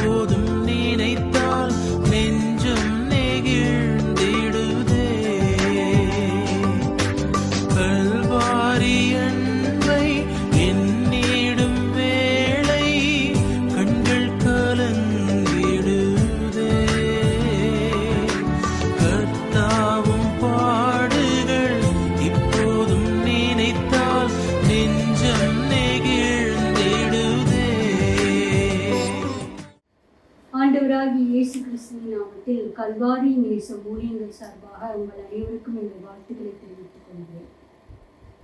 இப்போதும் நினைத்தால் நெஞ்சம் நெகிழ்ந்திடுதே. கல்வாரி அன்பை எண்ணிடும் வேளை கண்கள் கலங்கிடுதே. கர்த்தாவும் பாடுகள் இப்போதும் நினைத்தால் நெஞ்சம் நெகிழ்ந்திடுதே. ஆண்டவராகிய இயேசு கிறிஸ்துவின் நாமத்தில் கல்வாரி நேச ஊழியங்கள் சார்பாக உங்கள் அனைவருக்கும் எங்கள் வாழ்த்துக்களை தெரிவித்துக் கொள்கிறேன்.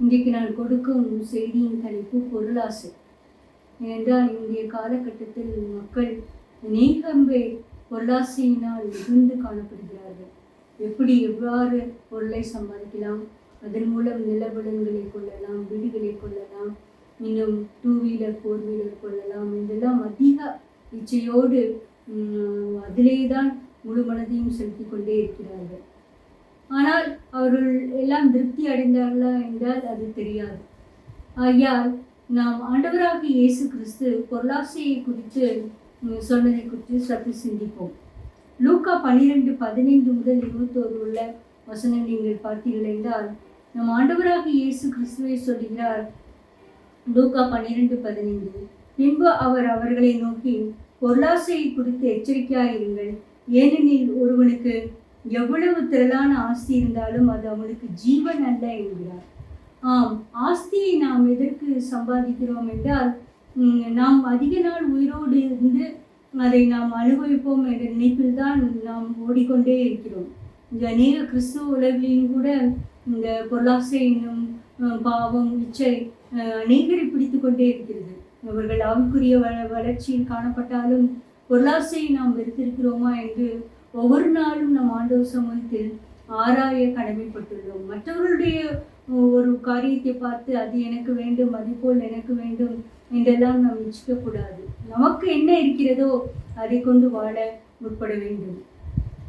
இன்றைக்கு நான் கொடுக்கும் செய்தியின் தலைப்பு பொருளாசை. ஏனென்றால் இன்றைய காலகட்டத்தில் மக்கள் அநேகம் பேர் பொருளாசையினால் மிகுந்து காணப்படுகிறார்கள். எவ்வாறு பொருளை சம்பாதிக்கலாம், அதன் மூலம் நிலபலன்களை கொள்ளலாம், வீடுகளை கொள்ளலாம், இன்னும் 2 வீலர் 4 வீலர் கொள்ளலாம் என்றெல்லாம் அதிக இச்சையோடு அதிலே தான் முழு மனதையும் செலுத்தி கொண்டே இருக்கிறார்கள். ஆனால் அவர்கள் எல்லாம் திருப்தி அடைந்தார்களா என்றால் அது தெரியாது. ஆகையால் நாம் ஆண்டவராகிய இயேசு கிறிஸ்து பொருளாசையை குறித்து சொன்னதை குறித்து சற்று சிந்திப்போம். லூக்கா 12:15 முதல் 21 உள்ள வசனம் நீங்கள் பார்த்தீர்கள் என்றால், நம் ஆண்டவராகிய இயேசு கிறிஸ்துவை சொல்கிறார். லூக்கா 12:15, பின்பு அவர் அவர்களை நோக்கி, பொருளாசையை குறித்து எச்சரிக்கையாயிருங்கள். ஏனெனில் ஒருவனுக்கு எவ்வளவு திரளான ஆஸ்தி இருந்தாலும் அது அவனுக்கு ஜீவன் அல்ல என்கிறார். ஆம், ஆஸ்தியை நாம் எதற்கு சம்பாதிக்கிறோம் என்றால், நாம் அதிக நாள் உயிரோடு இருந்து அதை நாம் அனுபவிப்போம் என்ற நினைப்பில் தான் நாம் ஓடிக்கொண்டே இருக்கிறோம். இந்த அநேக கிறிஸ்துவ உலகிலும் கூட இந்த பொருளாசை என்னும் பாவம் இச்சை அநேகரை பிடித்து கொண்டே இருக்கிறது. அவர்கள் ஆவிக்குரிய வளர்ச்சியில் காணப்பட்டாலும் பொருளாசையை நாம் வெறுத்திருக்கிறோமா என்று ஒவ்வொரு நாளும் நம் ஆண்டவர் சமூகத்தில் ஆராய கடமைப்பட்டுள்ளோம். மற்றவர்களுடைய ஒரு காரியத்தை பார்த்து அது எனக்கு வேண்டும், அது போல் எனக்கு வேண்டும் என்றெல்லாம் நாம் இச்சிக்கக்கூடாது. நமக்கு என்ன இருக்கிறதோ அதை கொண்டு வாழ முற்பட வேண்டும்.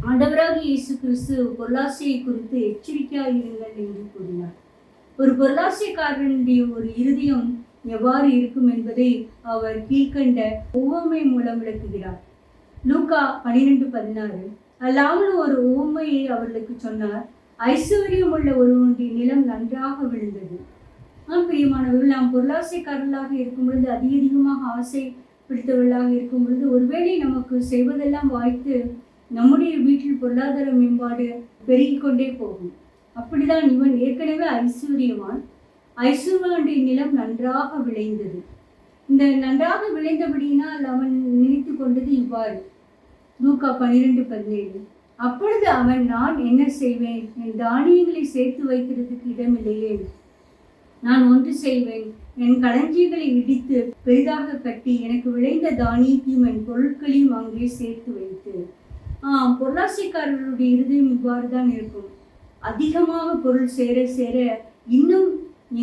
ஆண்டவராகிய இயேசு கிறிஸ்து பொருளாசையை குறித்து எச்சரிக்கையாயிருங்கள் என்று கூறினார். ஒரு பொருளாசைக்காரனுடைய ஒரு இருதயம் எவ்வாறு இருக்கும் என்பதை அவர் கீழ்கண்ட உவமை மூலம் விளக்குகிறார். லூக்கா 12:16, அல்லாமல் ஒரு உவமையை அவர்களுக்கு சொன்னார். ஐஸ்வர்யம் உள்ள ஒருவனுடைய நிலம் நன்றாக விழுந்தது. பிரியமானவர்கள், நாம் பொருளாசைக்காரர்களாக இருக்கும் பொழுது, அதிகமாக ஆசை பிடித்தவர்களாக இருக்கும் பொழுது, ஒருவேளை நமக்கு செய்வதெல்லாம் வாய்த்து நம்முடைய வீட்டில் பொருளாதார மேம்பாடு பெருகிக்கொண்டே போகும். அப்படிதான் இவன் ஏற்கனவே ஐஸ்வர்யனுடைய நிலம் நன்றாக விளைந்தது. இந்த நன்றாக விளைந்தபடியினால் அவன் நினைத்து கொண்டது இவ்வாறு. லூக்கா 12:17, அப்பொழுது அவன், நான் என்ன செய்வேன்? என் தானியங்களை சேர்த்து வைக்கிறதுக்கு இடமில்லையே. நான் ஒன்று செய்வேன், என் களஞ்சியங்களை இடித்து பெரிதாக கட்டி எனக்கு விளைந்த தானியத்தையும் என் பொருட்களையும் அங்கே சேர்த்து வைத்து. பொருளாசைக்காரர்களுடைய இருதயம் இவ்வாறு தான் இருக்கும். அதிகமாக பொருள் சேர சேர இன்னும்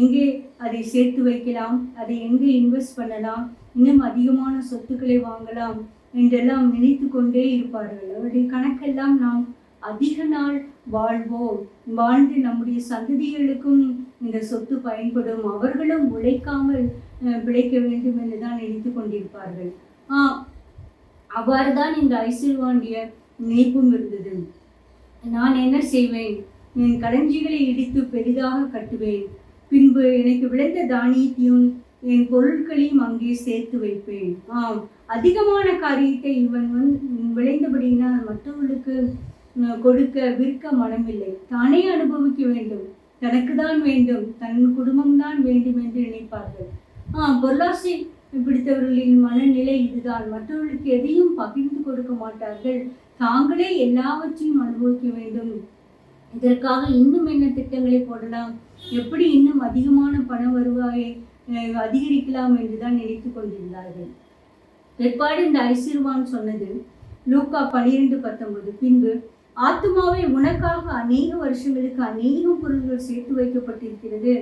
எங்கே அதை சேர்த்து வைக்கலாம், அதை எங்கே இன்வெஸ்ட் பண்ணலாம், இன்னும் அதிகமான சொத்துக்களை வாங்கலாம் என்றெல்லாம் நினைத்து கொண்டே இருப்பார்கள். அவருடைய கணக்கெல்லாம் நாம் அதிக நாள் வாழ்வோம், வாழ்ந்து நம்முடைய சந்ததிகளுக்கும் இந்த சொத்து பயன்படும், அவர்களும் உழைக்காமல் பிழைக்க வேண்டும் என்று தான் நினைத்து கொண்டிருப்பார்கள். அவ்வாறு தான் இந்த ஐஸ்வர்யனுடைய நினைப்பும் இருந்தது. நான் என்ன செய்வேன்? என் களஞ்சிகளை இடித்து பெரிதாக கட்டுவேன், பின்பு எனக்கு விளைந்த தானியத்தையும் என் பொருட்களையும் அங்கே சேர்த்து வைப்பேன். அதிகமான காரியத்தை இவன் விளைந்தபடியினால் மற்றவர்களுக்கு கொடுக்க விற்க மனமில்லை. தானே அனுபவிக்க வேண்டும், தனக்கு தான் வேண்டும், தன் குடும்பம்தான் வேண்டும் என்று நினைப்பார்கள். பொருளாசை பிடித்தவர்களின் மனநிலை இதுதான். மற்றவர்களுக்கு எதையும் பகிர்ந்து கொடுக்க மாட்டார்கள், தாங்களே எல்லாவற்றையும் அனுபவிக்க வேண்டும். இதற்காக இன்னும் என்ன திட்டங்களை போடலாம், எப்படி இன்னும் அதிகமான பண வருவாயை அதிகரிக்கலாம் என்றுதான் நினைத்து கொண்டிருந்தார்கள். பிற்பாடு இந்த ஐஸ்வர்யவான் சொன்னது லூக்கா 12:19, பின்பு ஆத்துமாவை உனக்காக அநேக வருஷங்களுக்கு அநேகம் பொருள்கள் சேர்த்து வைக்கப்பட்டிருக்கிறது,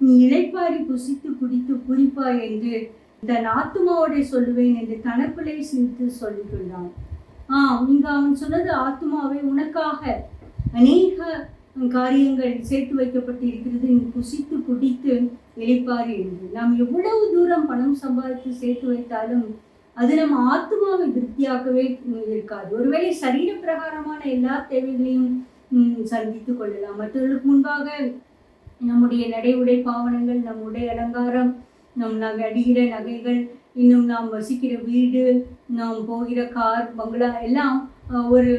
நீ இளைப்பாரி புசித்து குடித்து குறிப்பாய் என்று தன் ஆத்துமாவோட சொல்லுவேன் என்று தனக்குள்ளே சிரித்து சொல்லிக்கொண்டான். இங்க அவன் சொன்னது ஆத்துமாவை உனக்காக அநேக காரியங்கள் சேர்த்து வைக்கப்பட்டு இருக்கிறது, நீ புசித்து குடித்து இளைப்பாறு என்று. நாம் எவ்வளவு தூரம் பணம் சம்பாதித்து சேர்த்து வைத்தாலும் அது நம்ம ஆத்மாவை திருப்தியாக்கவே இருக்காது. ஒருவேளை சரீர பிரகாரமான எல்லா தேவைகளையும் சந்தித்துக் கொள்ளலாம். மற்றவர்களுக்கு முன்பாக நம்முடைய நடை உடை பாவனங்கள், நம்முடைய அலங்காரம், நம் அடிகிற நகைகள், இன்னும் நாம் வசிக்கிற வீடு, நாம் போகிற கார், பங்களா எல்லாம் ஒரு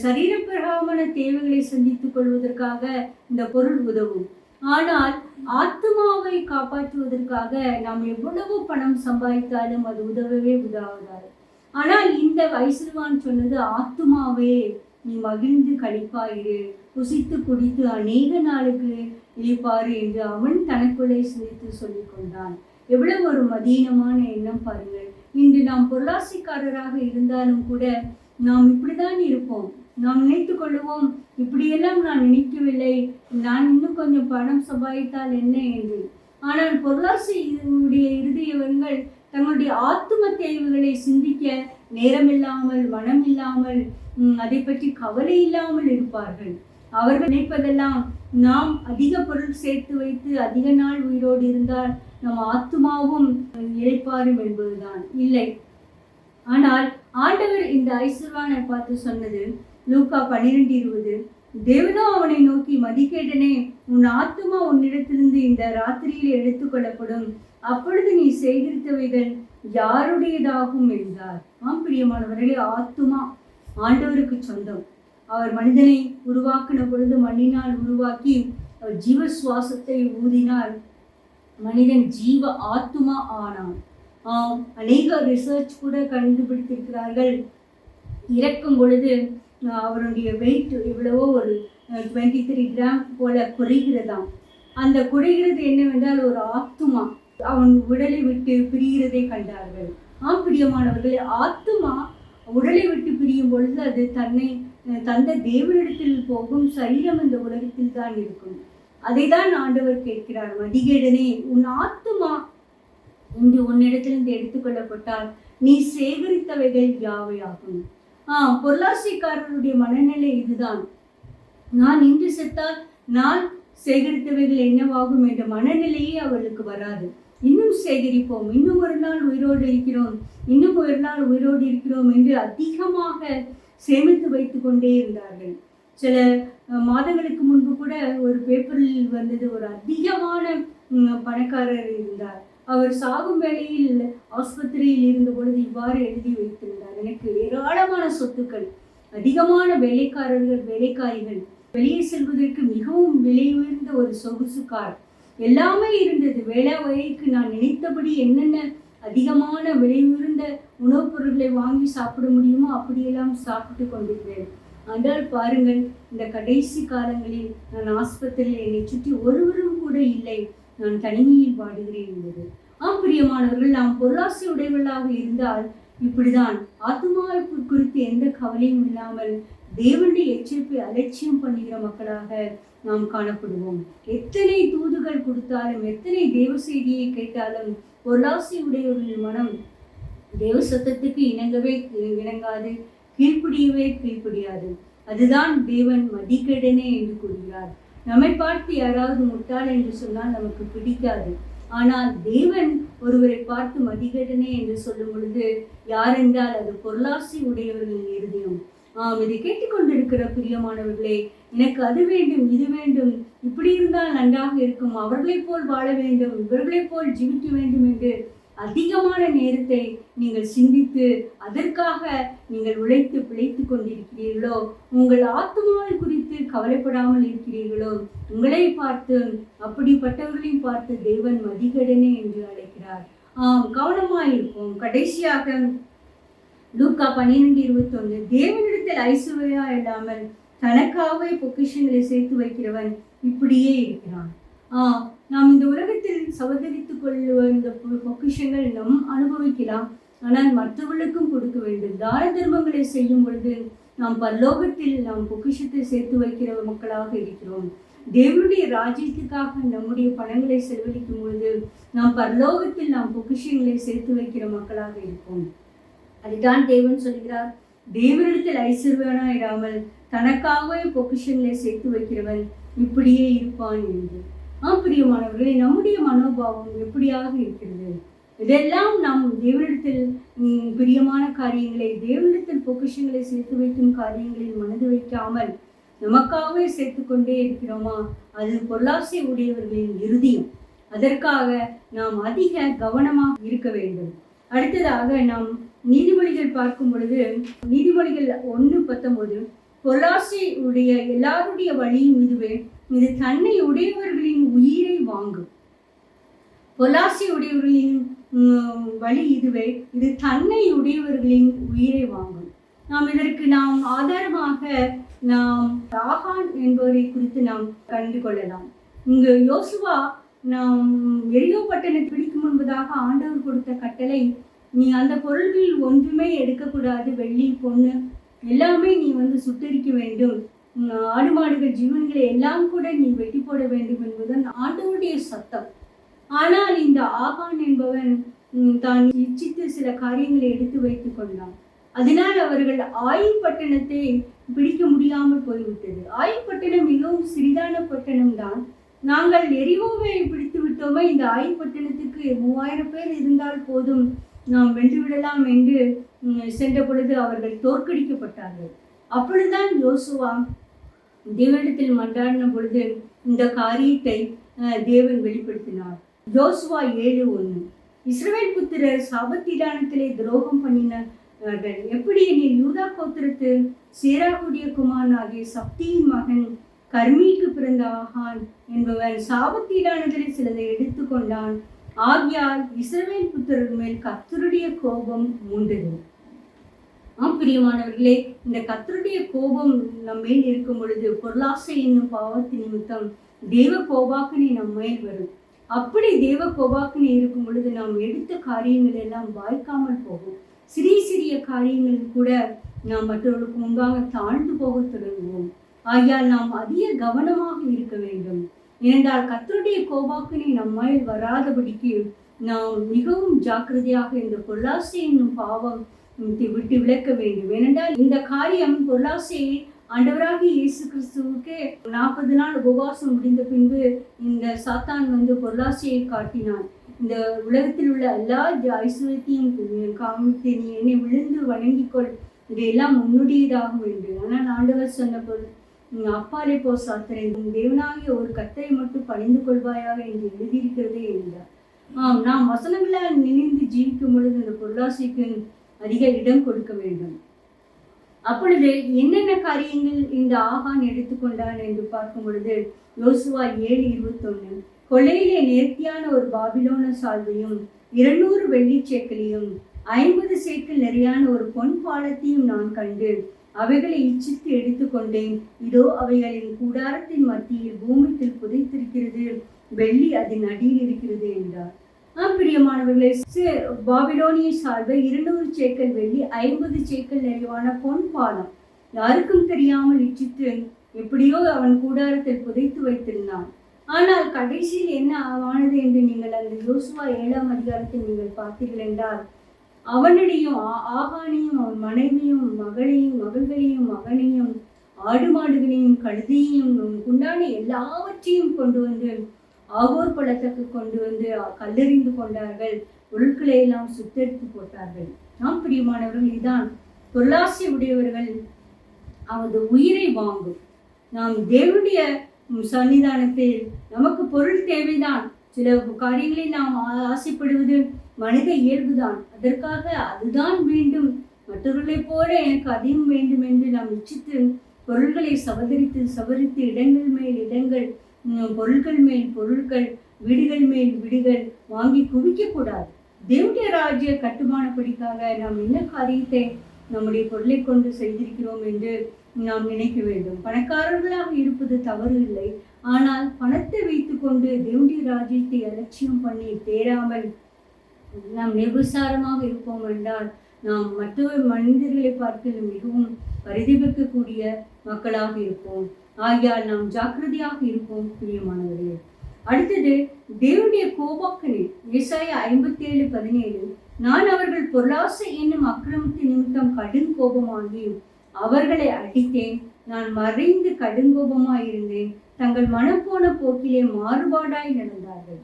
சரீரப்பிரகாரமான தேவைகளை சந்தித்துக் கொள்வதற்காக இந்த பொருள் உதவும். ஆனால் ஆத்மாவை காப்பாற்றுவதற்காக நாம் எவ்வளவு பணம் சம்பாதித்தாலும் அது உதவவே உதவாது. ஆனால் இந்த ஐஸ்வர்யவான் சொன்னது, ஆத்மாவே நீ மகிழ்ந்து களிப்பாயிரு, புசித்து குடித்து அநேக நாளுக்கு இழிப்பாரு என்று அவன் தனக்குள்ளே சிந்தித்து சொல்லிக் கொண்டான். எவ்வளவு ஒரு மதீனமான எண்ணம் பாருங்கள். இன்று நாம் பொருளாசிக்காரராக இருந்தாலும் கூட நாம் இப்படிதான் இருப்போம். நாம் நினைத்து கொள்ளுவோம், இப்படியெல்லாம் நான் நினைக்கவில்லை, நான் இன்னும் கொஞ்சம் பணம் சம்பாதித்தால் என்ன என்று. ஆனால் பொருளாசியுடைய இருதயவர்கள் தங்களுடைய ஆத்தும தேவைகளை சிந்திக்க நேரமில்லாமல், மனம் இல்லாமல், அதை பற்றி கவலை இல்லாமல் இருப்பார்கள். அவர்கள் நினைப்பதெல்லாம், நாம் அதிக பொருள் சேர்த்து வைத்து அதிக நாள் உயிரோடு இருந்தால் நம் ஆத்மாவும் இளைப்பாரும் என்பதுதான். இல்லை. ஆனால் ஆண்டவர் இந்த ஐஸ்வர்யவானை பார்த்து சொன்னது, லூக்கா 12:20, தேவனோ அவனை நோக்கி, மதிகேடனே, உன் ஆத்துமா உன்னிடத்திலிருந்து இந்த ராத்திரியில் எடுத்துக்கொள்ளப்படும், அப்பொழுது நீ சேகரித்தவைகள் யாருடையதாகும் என்றார். பிரியமானவர்களே, ஆத்துமா ஆண்டவருக்கு சொந்தம். அவர் மனிதனை உருவாக்கின பொழுது மண்ணினால் உருவாக்கி அவர் ஜீவ சுவாசத்தை ஊதினால் மனிதன் ஜீவ ஆத்துமா ஆனான். அநேக ரிசர்ச் கூட கண்டுபிடித்திருக்கிறார்கள். இறக்கும் பொழுது அவருடைய வெயிட் எவ்வளவோ ஒரு 23 கிராம் போல குறைகிறதாம். அந்த குறைகிறது என்னவென்றால் ஒரு ஆத்துமா அவன் உடலை விட்டு பிரிகிறதை கண்டார்கள். பிரியமானவர்களே, ஆத்துமா உடலை விட்டு பிரியும் பொழுது அது தன்னை தந்த தேவனிடத்தில் போகும். சரீரம் இந்த உலகத்தில் தான் இருக்கும். அதை தான் ஆண்டவர் கேட்கிறார், மதிகேடனே, உன் ஆத்துமா இன்று உன்னிடத்திலிருந்து எடுத்துக்கொள்ளப்பட்டால் நீ சேகரித்தவைகள் யாவையாகும். பொருளாசிக்காரருடைய மனநிலை இதுதான். நான் இன்று செத்தால் நான் சேகரித்தவைகள் என்னவாகும் என்ற மனநிலையே அவர்களுக்கு வராது. இன்னும் சேகரிப்போம், இன்னும் ஒரு நாள் உயிரோடு இருக்கிறோம், இன்னும் ஒரு நாள் உயிரோடு இருக்கிறோம் என்று அதிகமாக சேமித்து வைத்து கொண்டே இருந்தார்கள். சில மாதங்களுக்கு முன்பு கூட ஒரு பேப்பரில் வந்தது, ஒரு அதிகமான பணக்காரர் இருந்தார். அவர் சாகும் வேளையில் ஆஸ்பத்திரியில் இருந்த பொழுது இவ்வாறு எழுதி வைத்திருந்தார், எனக்கு ஏராளமான சொத்துக்கள், அதிகமான வேலைக்காரர்கள், வேலைக்காரிகள், வெளியே செல்வதற்கு மிகவும் விலை உயர்ந்த ஒரு சொகுசு கார், எல்லாமே இருந்தது. வேலை வகைக்கு நான் நினைத்தபடி என்னென்ன அதிகமான விலை உயர்ந்த உணவுப் பொருட்களை வாங்கி சாப்பிட முடியுமோ அப்படியெல்லாம் சாப்பிட்டு கொண்டிருக்கிறேன். ஆனால் பாருங்கள், இந்த கடைசி காலங்களில் நான் ஆஸ்பத்திரியில் என்னை சுற்றி ஒருவரும் கூட இல்லை, நான் தனிமையில் வாடுகிறேன் என்பது. பிரியமானவர்கள், நாம் பொருளாசை உடையவர்களாக இருந்தால் இப்படிதான் ஆத்துமாவை குறித்து எந்த கவலையும் இல்லாமல் தேவனுடைய எச்சரிப்பை அலட்சியம் பண்ணுகிற மக்களாக நாம் காணப்படுவோம். எத்தனை தூதுகள் கொடுத்தாலும், எத்தனை தேவ செய்தியை கேட்டாலும் பொருளாசை உடையவர்களின் மனம் தேவ சத்தத்துக்கு இணங்காது, கீழ்ப்படியாது. அதுதான் தேவன் மதிகேடனே என்று கூறுகிறார். நம்மை பார்த்து யாராவது முட்டாள் என்று சொன்னால் நமக்கு பிடிக்காது. ஆனால் தேவன் ஒருவரை பார்த்து மதிகேடனே என்று சொல்லும் பொழுது யாரென்றால் அது பொருளாசை உடையவர்களின் இருதயம். இதை கேட்டுக்கொண்டிருக்கிற பிரியமானவர்களே, எனக்கு அது வேண்டும், இது வேண்டும், இப்படி இருந்தால் நன்றாக இருக்கும், அவர்களைப் போல் வாழ வேண்டும், இவர்களைப் போல் ஜீவிக்க வேண்டும் என்று அதிகமான நேரத்தை நீங்கள் சிந்தித்து அதற்காக நீங்கள் உழைத்து பிழைத்து கொண்டிருக்கிறீர்களோ, உங்கள் ஆத்மாவை குறித்து கவலைப்படாமல் இருக்கிறீர்களோ, உங்களை பார்த்து அப்படிப்பட்டவர்களையும் பார்த்து தேவன் மதிகேடனே என்று அழைக்கிறார். கவனமாயிருப்போம். கடைசியாக லூக்கா 12:21, தேவனிடத்தில் ஐஸ்வர்யா இல்லாமல் தனக்காகவே பொக்கிஷங்களை சேர்த்து வைக்கிறவன் இப்படியே இருக்கிறான். நாம் இந்த உலகத்தில் சவதரித்துக் கொள்ளுவ இந்த பொக்கிஷங்கள் நம் அனுபவிக்கலாம், ஆனால் மற்றவர்களுக்கும் கொடுக்க வேண்டும். தான தர்மங்களை செய்யும் பொழுது நாம் பரலோகத்தில் நாம் பொக்கிஷத்தை சேர்த்து வைக்கிற மக்களாக இருக்கிறோம். தேவனுடைய ராஜ்யத்துக்காக நம்முடைய பணங்களை செலவழிக்கும் பொழுது நாம் பரலோகத்தில் நாம் பொக்கிஷங்களை சேர்த்து வைக்கிற மக்களாக இருப்போம். அதுதான் தேவன் சொல்கிறார், தேவனிடத்தில் ஐஸ்வர்யனா இராமல் தனக்காகவே பொக்கிஷங்களை சேர்த்து வைக்கிறவன் இப்படியே இருப்பான் என்று. பிரியமானவர்களே, நம்முடைய மனோபாவம் எப்படியாக இருக்கிறது? இதெல்லாம் நாம் தேவனிடத்தில் பிரியமான காரியங்களை, தேவனிடத்தில் பொக்கிஷங்களை சேர்த்து வைக்கும் காரியங்களில் மனது வைக்காமல் நமக்காகவே சேர்த்து கொண்டே இருக்கிறோமா? அது பொருளாசை உடையவர்களின் இறுதியும். அதற்காக நாம் அதிக கவனமாக இருக்க வேண்டும். அடுத்ததாக நாம் நீதிமொழிகள் பார்க்கும் பொழுது, நீதிமொழிகள் 1:19, பொருளாசை உடைய எல்லாருடைய வழியும் இதுவே, இது தன்னை உடையவர்களின் உயிரை வாங்கும். பொருளாசை உடையவர்களின் வழி இதுவே, இது தன்னை உடையவர்களின் உயிரை வாங்கும். இதற்கு ஆதாரமாக நாம் ஆகான் என்பவரை குறித்து நாம் கண்டு கொள்ளலாம். இங்கு யோசுவா எரிகோ பட்டணத்தை பிடிக்கும் முன்பதாக ஆண்டவர் கொடுத்த கட்டளை, நீ அந்த பொருள்களில் ஒன்றுமே எடுக்கக்கூடாது, வெள்ளி பொண்ணு எல்லாமே நீ சுட்டரிக்க வேண்டும், ஆடு மாடுகள் ஜீவன்களை எல்லாம் கூட நீ வெட்டி போட வேண்டும் என்பதுதான் ஆண்டவருடைய சத்தம். ஆனால் இந்த ஆகான் என்பவன் தான் இச்சித்து சில காரியங்களை எடுத்து வைத்துக் கொண்டான். அதனால் அவர்கள் ஆயி பட்டணத்தை பிடிக்க முடியாமல் போய்விட்டது. ஆயி பட்டணம் மிகவும் சிறிதான பட்டணம் தான். நாங்கள் எரிகோவை பிடித்து விட்டோமே, இந்த ஆயி பட்டணத்துக்கு 3000 பேர் இருந்தால் போதும், நாம் வென்றுவிடலாம் என்று சென்ற பொழுது அவர்கள் தோற்கடிக்கப்பட்டார்கள். அப்பொழுதுதான் யோசுவா தேவனிடத்தில் மன்றாடின பொழுது இந்த காரியத்தை தேவன் வெளிப்படுத்தினார். யோசுவா 7:1, இஸ்ரவேல் புத்திரர் சாபத்தீடானத்திலே துரோகம் பண்ணினார்கள். எப்படி எனில் யூதா கோத்திரத்து சேராகுடைய குமாரனாகிய சப்தியின் மகன் கர்மீக்கு பிறந்த ஆகான் என்பவன் சாபத்தீடானதிலே சிலதை எடுத்துக்கொண்டான். ஆகியால் இஸ்ரவேல் புத்திரர் மேல் கர்த்தருடைய கோபம் மூண்டது. பிரியமானவர்களே, இந்த கர்த்தருடைய கோபம் நம்மேல் இருக்கும் பொழுது பொருளாசை என்னும் பாவத்தின் நிமித்தம் தேவ கோபாக்கினை நம்மேல் வரும். அப்படி தேவ கோபாக்கினை இருக்கும் பொழுது நாம் எடுத்த காரியங்கள் எல்லாம் வாய்க்காமல் போகும். சிறிய காரியங்கள் கூட நாம் மற்றவர்களுக்கு முன்பாக தாழ்ந்து போக தொடங்குவோம். ஆகையால் நாம் அதிக கவனமாக இருக்க வேண்டும். ஏனென்றால் கர்த்தருடைய கோபாக்கினை நம்மால் வராதபடிக்கு நாம் மிகவும் ஜாக்கிரதையாக இந்த பொருளாசை என்னும் பாவம் விட்டு விளக்க வேண்டும். ஏனென்றால் இந்த காரியம் பொருளாசையை ஆண்டவராகிய இயேசு கிறிஸ்துவுக்கு 40 நாள் உபவாசம் முடிந்த பின்பு இந்த சாத்தான் பொருளாசையை காட்டினான். இந்த உலகத்தில் உள்ள எல்லா ஐஸ்வர்யத்தையும் காமித்து நீ என்னை விழுந்து வணங்கிக்கொள், இதையெல்லாம் உன்னுடையதாகும் என்று. ஆனால் ஆண்டவர் சொன்ன பொருள், அப்பாலே போ சாத்தனை, தேவனாகிய ஒரு கர்த்தரை மட்டும் பணிந்து கொள்வாயாக என்று எழுதியிருக்கிறதே என்றார். நாம் வசனங்களால் நினைந்து ஜீவிக்கும் பொழுது இந்த பொருளாசைக்கு அதிக இடம் கொடுக்க வேண்டும். அப்பொழுது என்னென்ன காரியங்கள் இந்த ஆகான் எடுத்துக்கொண்டான் என்று பார்க்கும் பொழுது யோசுவா 7:21, கொள்ளையிலே நேர்த்தியான ஒரு பாபிலோன சால்வையும் 200 வெள்ளி சேக்கலையும் 50 சேக்கல் நிறையான ஒரு பொன் பாலத்தையும் நான் கண்டு அவைகளை இச்சித்து எடுத்துக்கொண்டேன். இதோ அவைகளின் கூடாரத்தின் மத்தியில் பூமியில் புதைத்திருக்கிறது, வெள்ளி அதன் அடியில் இருக்கிறது என்றார். பிரியமானவர்களே, பாபிலோனிய சால்வை 200 சேக்கல் வெள்ளி 50 சேக்கல் நிறைவான பொன் பாலம் யாருக்கும் தெரியாமல் இச்சித்து எப்படியோ அவன் கூடாரத்தில் புதைத்து வைத்திருந்தான். ஆனால் கடைசியில் என்ன ஆனது என்று நீங்கள் அந்த யோசுவா 7ஆம் அதிகாரத்தில் நீங்கள் பார்த்தீர்கள் என்றால், அவனுடையும் ஆகானையும் அவன் மனைவியும் மகள்களையும் மகனையும் ஆடு மாடுகளையும் கழுதையும் உண்டான எல்லாவற்றையும் கொண்டு ஆகோர் பள்ளத்துக்கு கொண்டு கல்லெறிந்து கொண்டார்கள். பொருட்களை எல்லாம் சுத்தரித்து போட்டார்கள். பிரியமானவர்கள், இதுதான் பொருளாசை உடையவர்கள் அவரது உயிரை வாங்கும். நாம் தேவனுடைய சன்னிதானத்தில் நமக்கு பொருள் தேவைதான். சில காரியங்களில் நாம் ஆசைப்படுவது மனித இயல்புதான். அதற்காக அதுதான் வேண்டும், மற்றவர்களைப் போல எனக்கு அதையும் வேண்டும் என்று நாம் இச்சித்து பொருள்களை சவரித்து இடங்கள் மேல் இடங்கள், பொருட்கள் மேல் பொருட்கள், வீடுகள் மேல் வீடுகள் வாங்கி குவிக்கக்கூடாது. தேவனுடைய ராஜ்ய கட்டுமானப்படிக்காக நாம் என்ன காரியத்தை நம்முடைய பொருளை கொண்டு செய்திருக்கிறோம் என்று நாம் நினைக்க வேண்டும். பணக்காரர்களாக இருப்பது தவறு இல்லை. ஆனால் பணத்தை வைத்துக்கொண்டு தேவனுடைய ராஜ்யத்தை அலட்சியம் பண்ணி தேடாமல் நாம் நிர்விசாரமாக இருப்போம் என்றால் நாம் மற்ற மனிதர்களை பார்க்க மிகவும் பரிதபிக்கக்கூடிய மக்களாக இருப்போம். ஆகையால் நாம் ஜாக்கிரதையாக இருப்போம். பிரியமானவர்களே, அடுத்தது தேவனுடைய கோபாக்கனை. ஏசாயா 57:17, நான் அவர்கள் பொருளாசை என்னும் அக்கிரமத்தின் நிமித்தம் கடும் கோபமாகி அவர்களை அடித்தேன். நான் மறைந்து கடுங்கோபமாயிருந்தேன். தங்கள் மனம் போன போக்கிலே மாறுபாடாய் நடந்தார்கள்.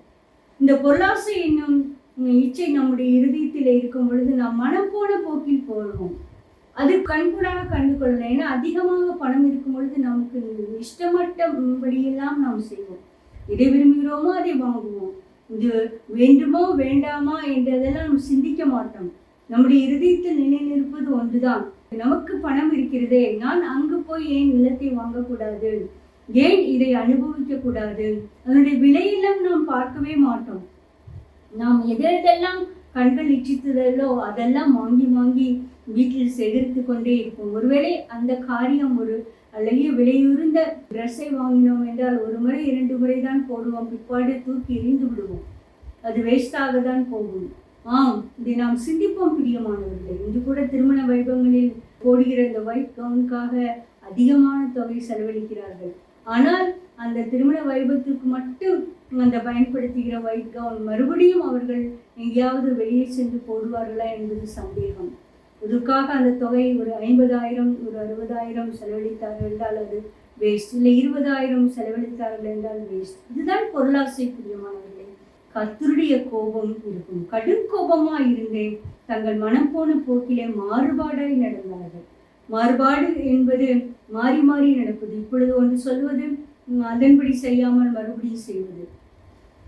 இந்த பொருளாசை என்னும் இச்சை நம்முடைய இருதயத்தில் இருக்கும் பொழுது நாம் மனம் போன போக்கில் போகிறோம். அது கண்கூடாக கண்டு கொள்ளலாம். ஏன்னா அதிகமாக பணம் இருக்கும் பொழுது நமக்கு இஷ்டமற்றபடியெல்லாம் நாம் செய்வோம். எதை விரும்புகிறோமோ அதை வாங்குவோம். இது வேண்டுமோ வேண்டாமா என்றதெல்லாம் நம்ம சிந்திக்க மாட்டோம். நம்முடைய இருதயத்தில் நிலைநிற்பது ஒன்றுதான். நமக்கு பணம் இருக்கிறதே, நான் அங்கு போய் ஏன் நிலத்தை வாங்கக்கூடாது, ஏன் இதை அனுபவிக்க கூடாது, அதனுடைய விலையெல்லாம் நாம் பார்க்கவே மாட்டோம். நாம் எதெல்லாம் கண்கள் இச்சித்ததோ அதெல்லாம் வாங்கி வாங்கி வீட்டில் சேகரித்து கொண்டே இருப்போம். ஒருவேளை அந்த காரியம் ஒரு அழகிய விலையுறுந்த ட்ரெஸ்ஸை வாங்கினோம் என்றால் ஒரு முறை 2 முறை தான் போடுவோம், பிற்பாடு தூக்கி எறிந்து விடுவோம். அது வேஸ்டாக தான் போகும். இதை நாம் சிந்திப்போம் பிரியமானவர்களே. இன்று கூட திருமண வைபவங்களில் போடுகிற இந்த ஒயிட் கவுனுக்காக அதிகமான தொகை செலவழிக்கிறார்கள். ஆனால் அந்த திருமண வைபவத்துக்கு மட்டும் அந்த பயன்படுத்துகிற ஒயிட் கவுன் மறுபடியும் அவர்கள் எங்கேயாவது வெளியே சென்று போடுவார்களா என்பது சந்தேகம். இதுக்காக அந்த தொகை ஒரு 50,000 ஒரு 60,000 செலவழித்தார்கள் என்றால் அது வேஸ்ட். இல்லை 20,000 செலவழித்தார்கள் என்றால் வேஸ்ட். இதுதான் பொருளாசை பிரியமானவர்களே. கர்த்தருடைய கோபம் இருக்கும். கடும் கோபமாக இருந்தேன், தங்கள் மனம் போன போக்கிலே மாறுபாடாய் நடந்தார்கள். மாறுபாடு என்பது மாறி மாறி நடப்பது. இப்பொழுது ஒன்று சொல்வது, அதன்படி செய்யாமல் மறுபடியும் செய்வது.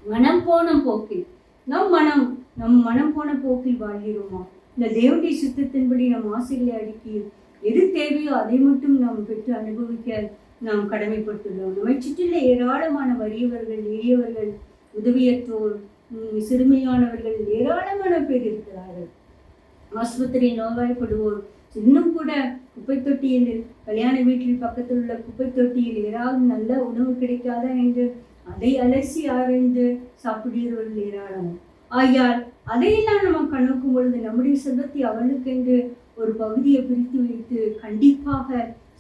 மனம் போன போக்கில் நம் மனம் போன போக்கில் வாழ்கிறோமா? இந்த தேவனுடைய சித்தத்தின்படி நம் ஆசைகளை அடுக்கி எது தேவையோ அதை மட்டும் நாம் பெற்று அனுபவிக்க நாம் கடமைப்பட்டுள்ளோம். நம்மை சுற்றியுள்ள ஏராளமான வறியவர்கள், எளியவர்கள், உதவியற்றோர், சிறுமையானவர்கள் ஏராளமான பேர் இருக்கிறார்கள். ஆஸ்பத்திரி நோய்வாய்ப்படுவோர், இன்னும் கூட குப்பை தொட்டியில், கல்யாண வீட்டில் பக்கத்தில் உள்ள குப்பை தொட்டியில் ஏதாவது நல்ல உணவு கிடைக்காதா என்று அதை அலசி ஆராய்ந்து சாப்பிடுகிறவர்கள் ஏராளம். ஆகையால் அதையெல்லாம் நம்ம கணக்கும் பொழுது நம்முடைய செல்வத்தை அவர்களுக்கென்று ஒரு பகுதியை பிரித்து வைத்து கண்டிப்பாக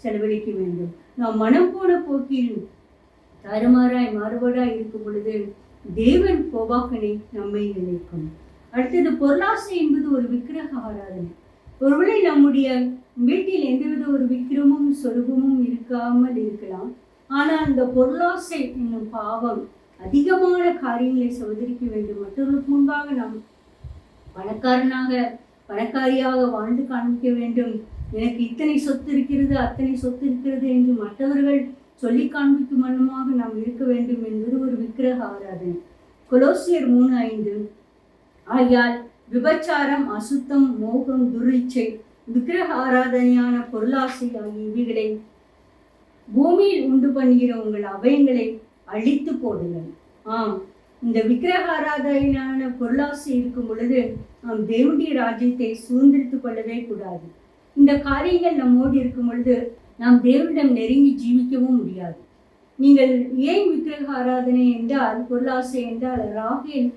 செலவழிக்க வேண்டும். நாம் மனம் போன போக்கில் தருமாறாய் மாறுபாடாய் இருக்கும் பொழுது தேவன் கோபாக்கனை நம்மை நினைக்கும். அடுத்தது, பொருளாசை என்பது ஒரு விக்கிரக ஆராதனை. ஒருவேளை நம்முடைய வீட்டில் எந்தவித ஒரு விக்கிரமும் சொரூபமும் இருக்காமல் இருக்கலாம். ஆனால் இந்த பொருளாசை என்னும் பாவம் அதிகமான காரியங்களை சோதரிக்க வேண்டும். மற்றவர்களுக்கு முன்பாக நாம் பணக்காரியாக வாழ்ந்து காண்பிக்க வேண்டும். எனக்கு இத்தனை சொத்து இருக்கிறது, அத்தனை சொத்து இருக்கிறது என்று மற்றவர்கள் சொல்லி காண்பிக்கும் வண்ணமாக நாம் இருக்க வேண்டும் என்பது ஒரு விக்கிரக ஆராதனை. கொலோசியர் 3:5, ஆகையால் விபச்சாரம், அசுத்தம், மோகம், துரிச்சை, விக்கிரக ஆராதனையான பொருளாசை ஆகிய இவைகளை பூமியில் உண்டு பண்ணுகிற உங்கள் அபயங்களை அழித்து போடுங்கள். இந்த விக்கிரக ஆராதனையான பொருளாசை இருக்கும் பொழுது நாம் தேவனுடைய ராஜ்யத்தை சுதந்திரித்துக் கொள்ளவே கூடாது. இந்த காரியங்கள் நம்மோடு இருக்கும் பொழுது நாம் தேவனிடம் நெருங்கி ஜீவிக்கவும் முடியாது. நீங்கள் ஏன் விக்கிரக ஆராதனை என்றால், பொருளாசை என்றால், ராகேல்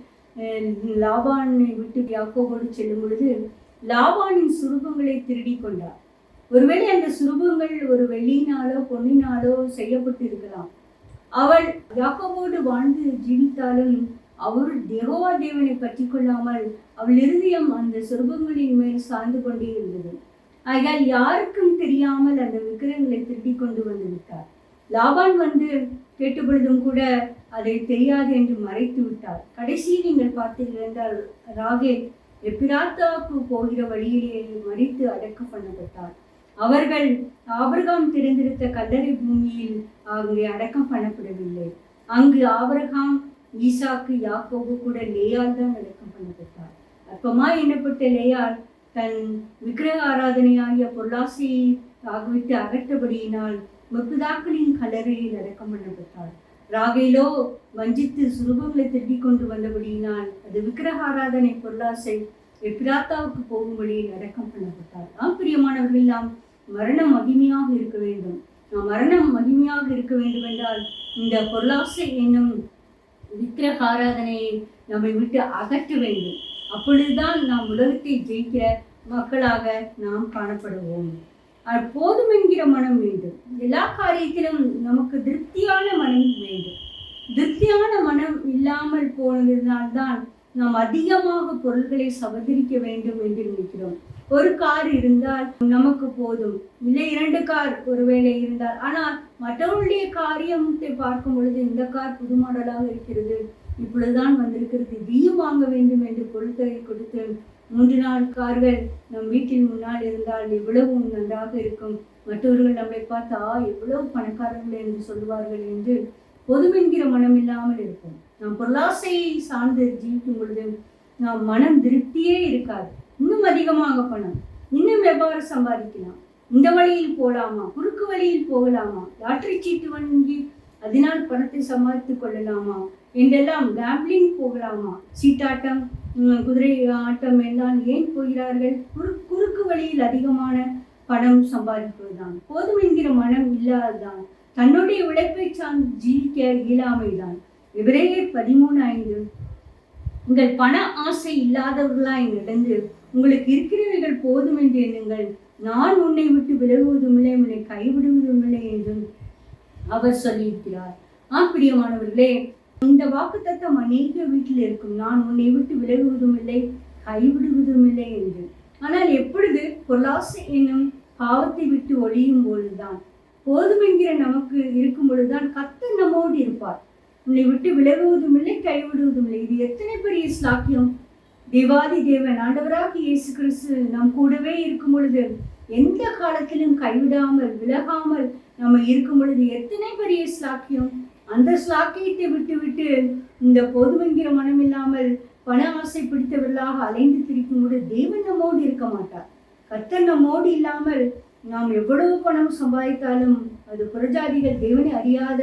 லாபானை விட்டு யாக்கோபோடு செல்லும் பொழுது லாபானின் சுரூபங்களை திருடி கொண்டார். ஒருவேளை அந்த சுரூபங்கள் ஒரு வெள்ளியினாலோ பொன்னினாலோ செய்யப்பட்டு இருக்கலாம். அவள் யாக்கோபோடு வாழ்ந்து ஜீவித்தாலும் அவர் யெகோவா தேவனை பற்றி கொள்ளாமல் அவள் இருதயம் அந்த சுரூபங்களின் மேல் சார்ந்து கொண்டே இருந்தது. ஆகையால் யாருக்கும் தெரியாமல் அந்த விக்கிரகங்களை திருடி கொண்டு வந்து விட்டார். லாபான் வந்து கேட்ட பொழுதும் கூட அதை தெரியாது என்று மறைத்து விட்டார். கடைசியில் நீங்கள் பார்த்தீர்கள் என்றால் ராகேல் எப்பிராத்தாவுக்கு போகிற வழியிலே மறித்து அடக்கம் பண்ணப்பட்டார். அவர்கள் ஆபிரகாம் தெரிந்திருந்த கல்லறை பூமியில் அங்கே அடக்கம் பண்ணப்படவில்லை. அங்கு ஆபிரகாம், ஈசாக்கு, யாக்கோபு கூட லேயால் தான் அடக்கம் பண்ணப்பட்டார். அற்பமாய் எண்ணப்பட்ட லேயால் தன் விக்கிரக ஆராதனையாகிய பொருளாசையை ஆகிவிட்டு அகற்றபடியினால் முற்பிதாக்களின் கல்லறையில் அடக்கம் பண்ணப்பட்டார். ராகேலோ வஞ்சித்து சுரூபங்களை திருடி கொண்டு வந்தபடியினால் அது விக்கிரக ஆராதனை பொருளாசை எப்பிராத்தாவுக்கு போகும்படியில் அடக்கம் பண்ணப்பட்டார். பிரியமானவர்கள், நாம் மரணம் மகிமையாக இருக்க வேண்டும். நாம் மரணம் மகிமையாக இருக்க வேண்டும் என்றால் இந்த பொருளாசை என்னும் விக்கிரக ஆராதனையை நம்மை விட்டு அகற்ற வேண்டும். அப்பொழுதுதான் நாம் உலகத்தை ஜெயிக்கிற மக்களாக நாம் காணப்படுவோம். போதும் என்கிற மனம் வேண்டும். எல்லா காரியத்திலும் நமக்கு திருப்தியான மனம் வேண்டும். திருப்தியான மனம் இல்லாமல் போனதினால்தான் நாம் அதிகமாக பொருள்களை சபதரிக்க வேண்டும் என்று நினைக்கிறோம். ஒரு கார் இருந்தால் நமக்கு போதும், இல்லை 2 கார் ஒருவேளை இருந்தால். ஆனால் மற்றவர்களுடைய காரியத்தை பார்க்கும் பொழுது இந்த கார் புது மாடலாக இருக்கிறது, இப்பொழுதுதான் வந்திருக்கிறது, இதையும் வாங்க வேண்டும் என்று பொருட்களை கொடுத்து 3 நாள் கார்கள் நம் வீட்டின் முன்னால் இருந்தால் எவ்வளவு நன்றாக இருக்கும். மற்றவர்கள் நம்மை பார்த்தா எவ்வளவு பணக்காரர்கள் என்று சொல்லுவார்கள் என்று பொதுவென்கிற மனம் இல்லாமல் இருக்கும். நாம் பொருளாசையை சார்ந்து ஜீவிக்கும் பொழுது நாம் மனம் திருப்தியே இருக்காது. இன்னும் அதிகமாக பணம், இன்னும் எவ்வாறு சம்பாதிக்கலாம், இந்த வழியில் போகலாமா, குறுக்கு வழியில் போகலாமா, லாட்டரி சீட்டு வாங்கி அதனால் பணத்தை சம்பாதித்துக் கொள்ளலாமா என்றெல்லாம், கேம்பிளிங் போகலாமா, சீட்டாட்டம், குதிரை ஆட்டம் எல்லாம் ஏன் போகிறார்கள்? குறுக்கு வழியில் அதிகமான பணம் சம்பாதிப்பதுதான். போதும் என்கிற மனம் இல்லாததான், தன்னுடைய உழைப்பை சார்ந்து ஜீவிக்க இயலாமைதான். எபிரேயர் 13:5, உங்கள் பண ஆசை இல்லாதவர்களாய் நடந்து உங்களுக்கு இருக்கிறவர்கள் போதும் என்று எண்ணுங்கள், நான் உன்னை விட்டு விலகுவதும் இல்லை, உன்னை கைவிடுவதும் இல்லை என்றும் அவர் சொல்லியிருக்கிறார். பிரியமானவர்களே, இந்த வாக்குத்தத்தம் அநேக வீட்டில் இருக்கும், நான் உன்னை விட்டு விலகுவதும் இல்லை, கைவிடுவதும் இல்லை என்று. ஆனால் எப்பொழுது பொருளாசை என்னும் பாவத்தை விட்டு ஒழியும் பொழுதுதான், போதும் என்கிற நமக்கு இருக்கும் பொழுதுதான் கர்த்தர் நம்மோடு இருப்பார். உன்னை விட்டு விலகுவதும் இல்லை, கைவிடுவதும் இல்லை. இது எத்தனை பெரிய ஸ்லாக்கியம்! தேவாதி தேவன் ஆண்டவராக இயேசு கிறிஸ்து நம் கூடவே இருக்கும் பொழுது, எந்த காலத்திலும் கைவிடாமல் விலகாமல் நம்ம இருக்கும் பொழுது எத்தனை பெரிய ஸ்லாக்கியம்! அந்த ஸ்லாக்கியத்தை விட்டு இந்த பொதுவென்கிற மனம் இல்லாமல் பண ஆசை பிடித்தவர்களாக அலைந்து திரிக்கும் பொழுது தேவன் நம்மோடு இருக்க மாட்டார். கர்த்தர் நம்மோடு இல்லாமல் நாம் எவ்வளவு பணம் சம்பாதித்தாலும் அது புறஜாதிகள் தேவனை அறியாத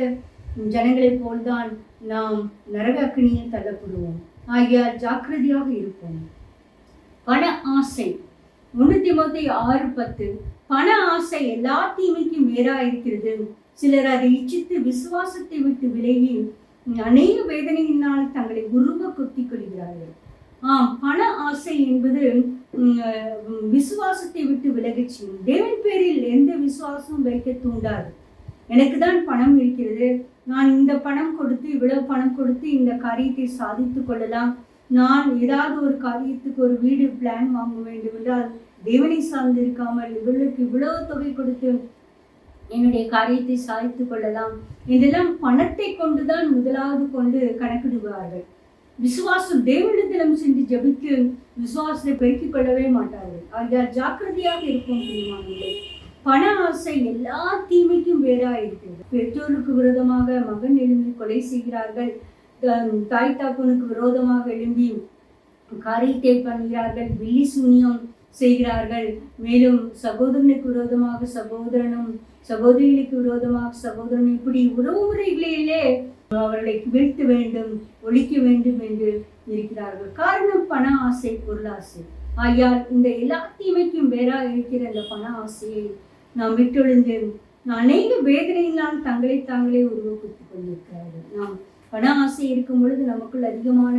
ஜனங்களைப் போல்தான் நாம் நரக அக்கினியில் தள்ளப்படுவோம். ஆகியால் ஜாக்கிரதையாக இருப்போம். பண ஆசை 1 தீமோத்தேயு 6:10, பண ஆசை எல்லா தீமைக்கும் வேறாயிருக்கிறது. சிலர் அதை இச்சித்து விசுவாசத்தை விட்டு விலகி அநேக வேதனையினால் தங்களை உருவ கொத்திக் கொள்கிறார்கள். பண ஆசை என்பது விசுவாசத்தை விட்டு விலகச் செய்யும். தேவன் பேரில் எந்த விசுவாசமும் வைக்க தூண்டாது. எனக்கு தான் பணம் இருக்கிறது, நான் இந்த பணம் கொடுத்து இவ்வளவு பணம் கொடுத்து இந்த காரியத்தை சாதித்து கொள்ளலாம், நான் ஏதாவது ஒரு காரியத்துக்கு ஒரு வீடு பிளான் வாங்க வேண்டும் என்றால் தேவனை சார்ந்து இருக்காமல் இவர்களுக்கு இவ்வளவு தொகை கொடுத்து என்னுடைய காரியத்தை சாதித்து கொள்ளலாம் என்றெல்லாம் பணத்தை கொண்டுதான் முதலாவது கொண்டு கணக்கிடுவார்கள். விசுவாசம் தேவனிடத்திலும் சென்று ஜபித்து விசுவாசத்தை பெருக்கிக் கொள்ளவே மாட்டார்கள். ஆகியால் ஜாக்கிரதையாக இருக்கும். பிரியமானவர்களே, பண ஆசை எல்லா தீமைக்கும் வேறா இருக்கிறது. பெற்றோருக்கு விரோதமாக மகன் எழும்பி கொலை செய்கிறார்கள், தாய் தாப்பனுக்கு விரோதமாக எழும்பி காரியத்தை பண்ணுகிறார்கள், வில்லி சூனியம் செய்கிறார்கள், மேலும் சகோதரனுக்கு விரோதமாக சகோதரனும் சகோதரிகளுக்கு விரோதமாக சகோதரனும், இப்படி உறவு முறைகளிலே அவர்களை வீழ்த்த வேண்டும், ஒழிக்க வேண்டும் என்று இருக்கிறார்கள். காரணம் பண ஆசை, பொருளாசை. ஆகையால் இந்த எல்லா தீமைக்கும் வேறா இருக்கிற இந்த பண ஆசையை நாம் விட்டொழிந்து அநேக வேதனையினால் தங்களை தாங்களே உருவப்படுத்திக் கொண்டிருக்கிறார்கள். நாம் பண ஆசை இருக்கும் பொழுது நமக்குள் அதிகமான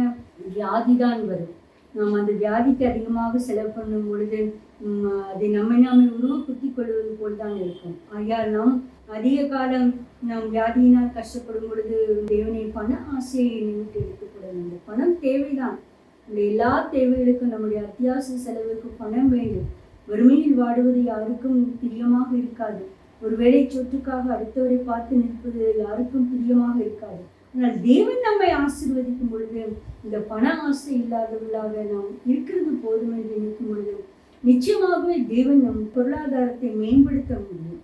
வியாதிதான் வரும். நாம் அந்த வியாதிக்கு அதிகமாக செலவு பண்ணும் பொழுது அதை நாமே உருவப்படுத்திக் கொள்வது போல்தான் இருக்கும். ஆகையால் நாம் அதிக காலம் நாம் வியாதியினால் கஷ்டப்படும் பொழுது தேவனை பண ஆசையை நினைத்து எடுத்துக்கொள்ள வேண்டும். பணம் தேவைதான். இந்த எல்லா தேவைகளுக்கும் நம்முடைய அத்தியாவசிய செலவுக்கு பணம் வேண்டும். வறுமையில் வாடுவது யாருக்கும் பிரியமாக இருக்காது. ஒருவேளை சொத்துக்காக அடுத்தவரை பார்த்து நிற்பது யாருக்கும் பிரியமாக இருக்காது. ஆனால் தேவன் நம்மை ஆசீர்வதிக்கும் பொழுது இந்த பண ஆசை இல்லாதவர்களாக நாம் இருக்கிறது போதும் என்று நினைக்கும் பொழுது நிச்சயமாகவே தேவன் நம் பொருளாதாரத்தை மேம்படுத்த முடியும்.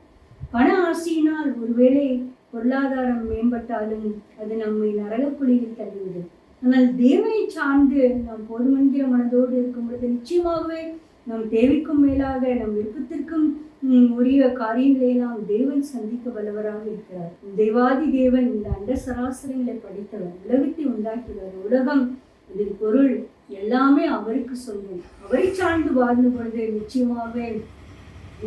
பண ஆசையினால் ஒருவேளை பொருளாதாரம் மேம்பட்டாலும் அது நம்மை நரகக்குழியில் தள்ளிவிடும். ஆனால் தேவனை சார்ந்து நாம் போதுமென்கிற மனதோடு இருக்கும் பொழுது நிச்சயமாகவே நம் தேவைக்கும் மேலாக நம் விருப்பத்திற்கும் உரிய காரியங்களை எல்லாம் தேவன் சந்திக்க வல்லவராக இருக்கிறார். தெய்வாதி தேவன் இந்த அண்ட சராசரங்களை படைத்தவர், உலகத்தை உண்டாக்கியவர். உலகம், இதன் பொருள் எல்லாமே அவருக்கு சொந்தம். அவரை சார்ந்து வாழ்ந்து பொழுது நிச்சயமாகவே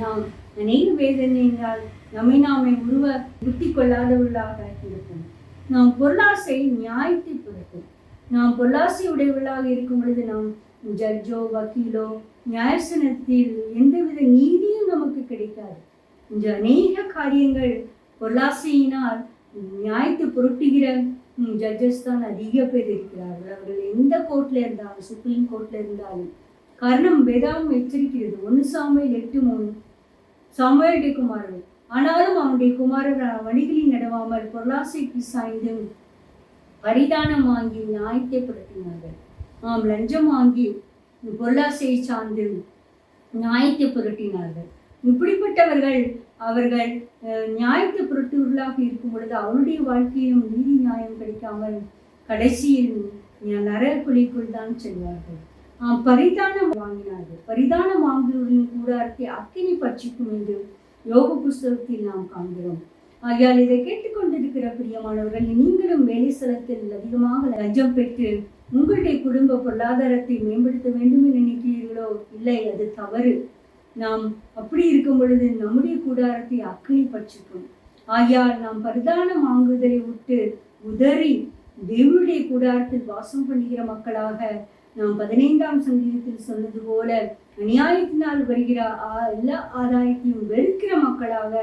நாம் அநேக வேதனையினால் நம்மை நாமே உருவ புத்தி கொள்ளாதவர்களாக இருக்கும். நாம் பொருளாசை நியாயத்தை பொறுத்து. நாம் பொருளாசை உடையவர்களாக இருக்கும் பொழுது நாம் ஜட்ஜோ வக்கீலோ நியாயசனத்தில் எந்தவித நீதியும் நமக்கு கிடைக்காது. இந்த அநேக காரியங்கள் பொருளாசையினால் நியாயத்தை பொருட்டுகிற ஜட்ஜஸ் தான் அதிக பேர் இருக்கிறார்கள். அவர்கள் எந்த கோர்ட்ல இருந்தாலும், சுப்ரீம் கோர்ட்ல இருந்தாலும். காரணம் வேதாவும் எச்சரிக்கிறது. 1 சாமுவேல் 8:3, சாமுவேலுடைய குமாரன் ஆனாலும் அவனுடைய குமாரர் வழிகளில் நடவாமல் பொருளாசைக்கு சாய்ந்து பரிதானம் வாங்கி நியாயத்தை ஆம், லஞ்சம் வாங்கி பொருளாசையை சார்ந்து நியாயத்தை புரட்டினார்கள். இப்படிப்பட்டவர்கள் அவர்கள் நியாயத்தை புரட்டுவர்களாக இருக்கும் பொழுது அவருடைய வாழ்க்கையும் நீதி நியாயம் கிடைக்காமல் கடைசியில் நரகுழிக்குள் தான் செல்வார்கள். பரிதானம் வாங்கினார்கள். பரிதானம் வாங்குவர்களின் கூடாரத்தை அக்கினி பட்சிக்கும் என்று யோபு புஸ்தகத்தில் நாம் காண்கிறோம். ஆகையால் இதை கேட்டுக்கொண்டிருக்கிற பிரியமானவர்கள், நீங்களும் வேலை ஸ்தலத்தில் அதிகமாக லஞ்சம் பெற்று உங்களுடைய குடும்ப பொருளாதாரத்தை மேம்படுத்த வேண்டும் என்று நினைக்கிறீர்களோ? இல்லை, அது தவறு. நாம் அப்படி இருக்கும் பொழுது நம்முடைய கூடாரத்தை அக்கினி பட்சிக்கும். ஆகையால் நாம் பரிதானம் வாங்குதலை விட்டு உதறி தேவனுடைய கூடாரத்தில் வாசம் பண்ணுகிற மக்களாக, நாம் 15ஆம் சங்கீதத்தில் சொன்னது போல, அநியாயத்தினால் வருகிற எல்லா ஆதாயத்தையும் வெறுக்கிற மக்களாக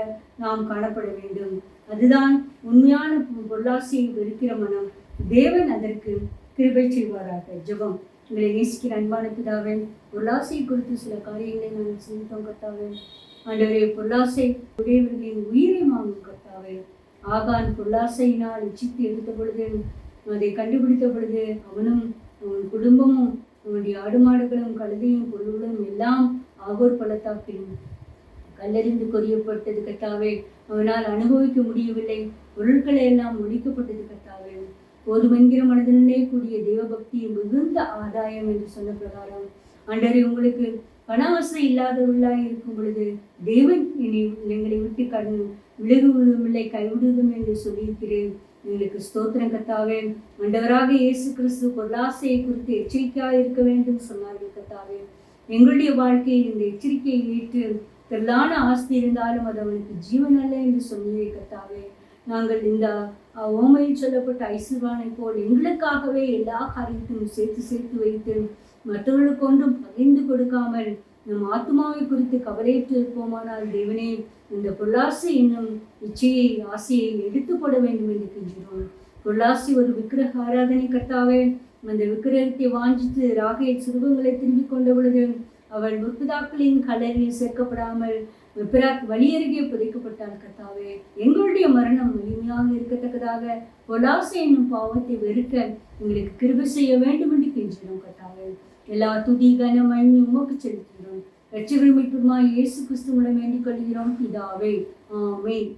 நாம் காணப்பட வேண்டும். அதுதான் உண்மையான பொருளாசையை வெறுக்கிற மனம். தேவன் அதற்கு கிருபை செய்வாராக. ஜெபம். உங்களை நேசிக்கிற அன்பான பிதாவே, பொருளாசை குறித்து சில காரியங்களை நாங்கள் சிந்தித்தோம் கர்த்தாவே. ஆண்டவரே, பொருளாசை உடையவர்களின் உயிரை வாங்கும் கர்த்தாவே. ஆகான் பொருளாசையினால் இச்சித்து எடுத்த பொழுது, அதை கண்டுபிடித்த பொழுது, அவனும் அவன் குடும்பமும் அவனுடைய ஆடு மாடுகளும் கழுதையும் பொருளும் எல்லாம் ஆகோர் பள்ளத்தாக்கில் கல்லறிந்து கொரியப்பட்டது கர்த்தாவே. அவனால் அனுபவிக்க முடியவில்லை. பொருட்களை எல்லாம் ஒழிக்கப்பட்டது கர்த்தாவே. போதுமென்கிற மனதிலே கூடிய தேவபக்தி மிகுந்த ஆதாயம் என்று சொன்ன பிரகாரம், ஆண்டவரே, உங்களுக்கு பண ஆசை இல்லாதவர்களாய் இருக்கும் பொழுது தேவன் எங்களை விட்டு விலகுவதும் இல்லை, கைவிடுவதும் என்று சொல்லியிருக்கிறேன். எங்களுக்கு ஸ்தோத்திரம் கர்த்தாவே. ஆண்டவராக இயேசு கிறிஸ்து பொருளாசையை குறித்து எச்சரிக்கையாக இருக்க வேண்டும் சொன்னார்கள் கர்த்தாவே. எங்களுடைய வாழ்க்கையில் இந்த எச்சரிக்கையை ஏற்று திரளான ஆஸ்தி இருந்தாலும் அது அவனுக்கு ஜீவன் அல்ல என்று சொன்னீரே கர்த்தாவே. நாங்கள் இந்த ஓமையில் சொல்லப்பட்ட ஐஸ்வர்வானை போல் எங்களுக்காகவே எல்லா காரியத்தையும் சேர்த்து வைத்து மற்றவர்களுக்கு ஒன்றும் பகிர்ந்து கொடுக்காமல் நம் ஆத்மாவை குறித்து கவலையற்று இருப்போமானால், தேவனே, இந்த பொருளாசை என்னும் இச்சையை ஆசையை எடுத்து போட வேண்டும் என்று கெஞ்சினோம். பொருளாசை ஒரு விக்கிரக ஆராதனை கர்த்தாவே. அந்த விக்கிரகத்தை வாஞ்சித்து ராகேல் சுரூபங்களை திரும்பிக் கொண்ட பொழுது அவள் முற்பிதாக்களின் கல்லறையில் சேர்க்கப்படாமல் வழி அருகே புதைக்கப்பட்டாள் கர்த்தாவே. எங்களுடைய மரணம் எளிமையாக இருக்கத்தக்கதாக பொருளாசை என்னும் பாவத்தை வெறுக்க எங்களுக்கு கிருபை செய்ய வேண்டும் என்று கெஞ்சினோம் கர்த்தாவே. எல்லா துதி கனம் மகிமை உமக்கு செலுத்துகிறோம். இரட்சகரும் மீட்புமாய் இயேசு கிறிஸ்து மூலம் வேண்டிக் கொள்கிறோம் பிதாவே. ஆமென்.